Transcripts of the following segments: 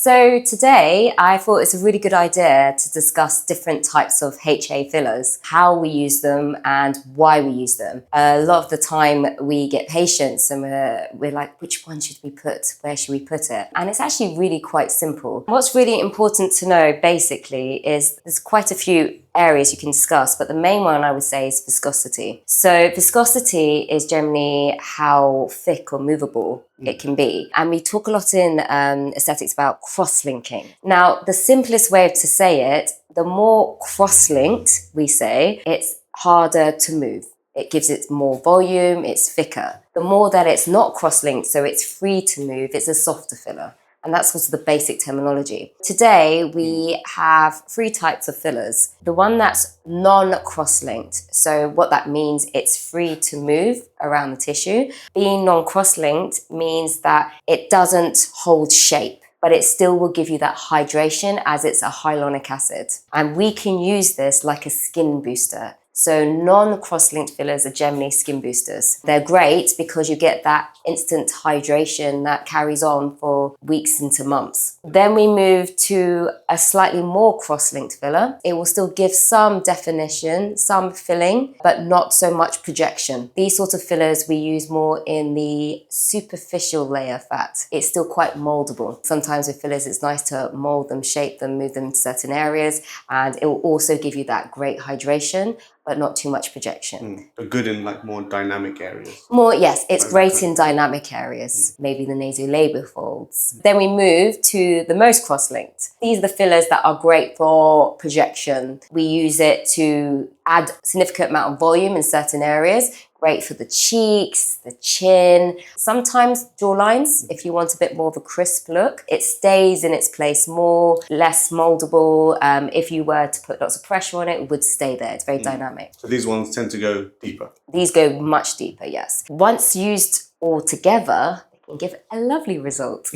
So today I thought it's a really good idea to discuss different types of HA fillers, how we use them and why we use them. A lot of the time we get patients and we're like, which one should we put? Where should we put it? And it's actually really quite simple. What's really important to know basically is there's quite a few areas you can discuss, but the main one I would say is viscosity. So viscosity is generally how thick or movable it can be. And we talk a lot in aesthetics about cross-linking. Now, the simplest way to say it, the more cross-linked we say, it's harder to move. It gives it more volume, it's thicker. The more that it's not cross-linked, so it's free to move, it's a softer filler. And that's sort of the basic terminology. Today, we have 3 types of fillers. The one that's non-cross-linked. So what that means, it's free to move around the tissue. Being non-cross-linked means that it doesn't hold shape, but it still will give you that hydration as it's a hyaluronic acid. And we can use this like a skin booster. So non-cross-linked fillers are generally skin boosters. They're great because you get that instant hydration that carries on for weeks into months. Then we move to a slightly more cross-linked filler. It will still give some definition, some filling, but not so much projection. These sort of fillers we use more in the superficial layer fat. It's still quite moldable. Sometimes with fillers it's nice to mold them, shape them, move them to certain areas, and it will also give you that great hydration, but not too much projection. But good in like more dynamic areas. Yes, it's great in dynamic areas, maybe the nasolabial folds. Then we move to the most cross-linked. These are the fillers that are great for projection. We use it to add significant amount of volume in certain areas. Great for the cheeks, the chin, sometimes jawlines, if you want a bit more of a crisp look. It stays in its place more, less moldable. If you were to put lots of pressure on it, it would stay there. It's very dynamic. So these ones tend to go deeper? These go much deeper, yes. Once used all together, they can give a lovely result.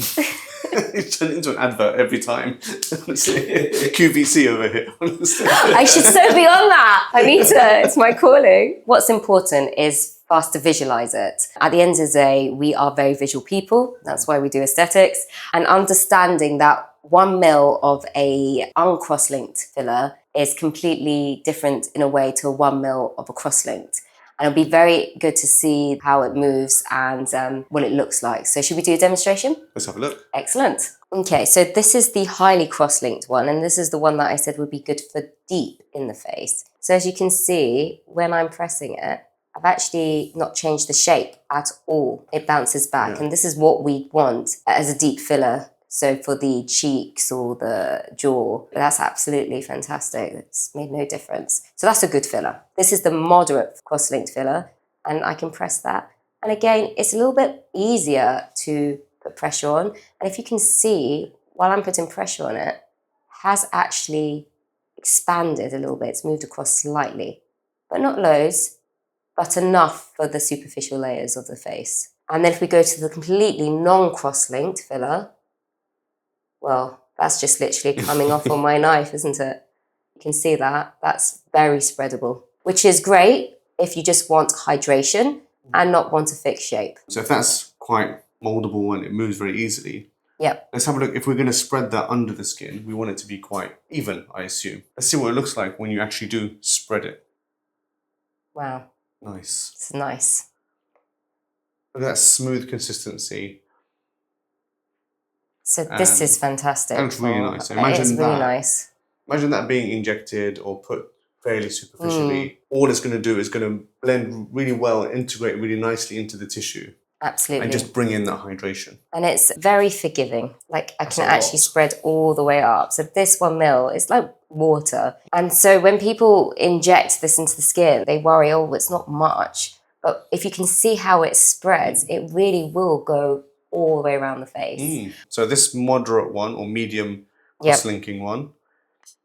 You turn into an advert every time. QVC over here. I should so be on that. I need to. It's my calling. What's important is for us to visualize it. At the end of the day, we are very visual people. That's why we do aesthetics. And understanding that 1 ml of a uncross-linked filler is completely different in a way to 1 ml of a cross-linked. And it'll be very good to see how it moves and what it looks like. So should we do a demonstration? Let's have a look. Excellent. Okay, so this is the highly cross-linked one, and this is the one that I said would be good for deep in the face. So as you can see, when I'm pressing it, I've actually not changed the shape at all. It bounces back, and this is what we want as a deep filler. So for the cheeks or the jaw, that's absolutely fantastic. It's made no difference. So that's a good filler. This is the moderate cross-linked filler, and I can press that. And again, it's a little bit easier to put pressure on. And if you can see, while I'm putting pressure on it, has actually expanded a little bit. It's moved across slightly, but not loads, but enough for the superficial layers of the face. And then if we go to the completely non-cross-linked filler, well, that's just literally coming off on my knife, isn't it? You can see that. That's very spreadable, which is great if you just want hydration and not want a fixed shape. So if that's quite moldable and it moves very easily, yep. Let's have a look. If we're going to spread that under the skin, we want it to be quite even, I assume. Let's see what it looks like when you actually do spread it. Wow. Nice. It's nice. Look at that smooth consistency. So this is fantastic. That looks really nice. So it's really nice. Imagine that being injected or put fairly superficially. All it's going to do is going to blend really well and integrate really nicely into the tissue. Absolutely. And just bring in that hydration. And it's very forgiving. Like I can actually spread all the way up. So this 1 ml is like water. And so when people inject this into the skin, they worry, oh, it's not much. But if you can see how it spreads, it really will go all the way around the face. So this moderate one or medium cross-linking one,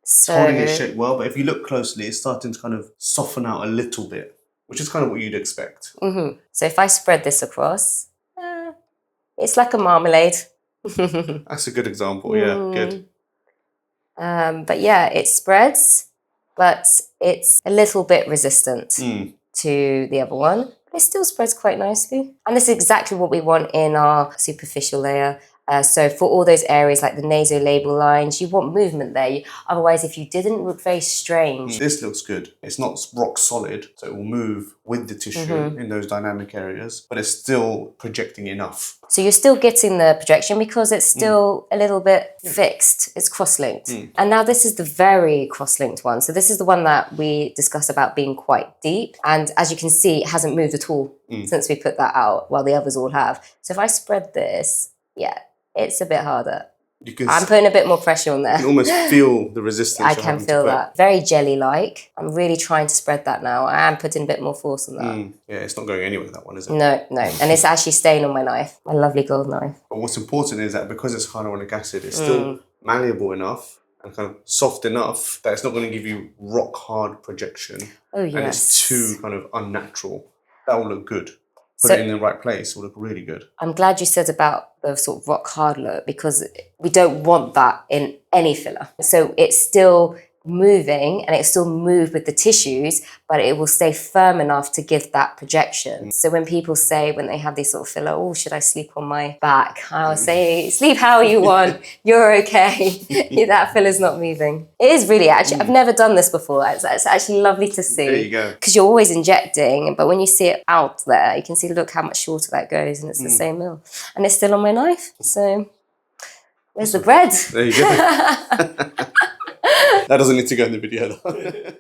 so holding its shape well, but if you look closely, it's starting to kind of soften out a little bit, which is kind of what you'd expect. So if I spread this across, it's like a marmalade. That's a good example, yeah, good. But yeah, it spreads, but it's a little bit resistant to the other one. It still spreads quite nicely. And this is exactly what we want in our superficial layer. So for all those areas like the nasolabial lines, you want movement there. Otherwise, if you didn't, it would look very strange. This looks good. It's not rock solid, so it will move with the tissue in those dynamic areas, but it's still projecting enough. So you're still getting the projection because it's still a little bit fixed. It's cross-linked. And now this is the very cross-linked one. So this is the one that we discussed about being quite deep. And as you can see, it hasn't moved at all since we put that out, while the others all have. So if I spread this, yeah, it's a bit harder. I'm putting a bit more pressure on there. You can almost feel the resistance. I can feel that. Very jelly-like. I'm really trying to spread that now. I am putting a bit more force on that. Yeah, it's not going anywhere, that one, is it? No, no. And it's actually staying on my knife. My lovely gold knife. But what's important is that because it's hyaluronic acid, it's still malleable enough and kind of soft enough that it's not going to give you rock-hard projection. Oh, yes. And it's too kind of unnatural. That will look good. Put it in the right place, will look really good. I'm glad you said about the sort of rock hard look, because we don't want that in any filler. So it's still moving and it still move with the tissues, but it will stay firm enough to give that projection. So when people say, when they have these sort of filler, oh, should I sleep on my back? I'll say, sleep how you want, you're okay. That filler's not moving. It is really, actually, I've never done this before. It's actually lovely to see. There you go. Because you're always injecting, but when you see it out there, you can see, look how much shorter that goes, and it's the same mil. And it's still on my knife, so where's the bread? There you go. That doesn't need to go in the video though.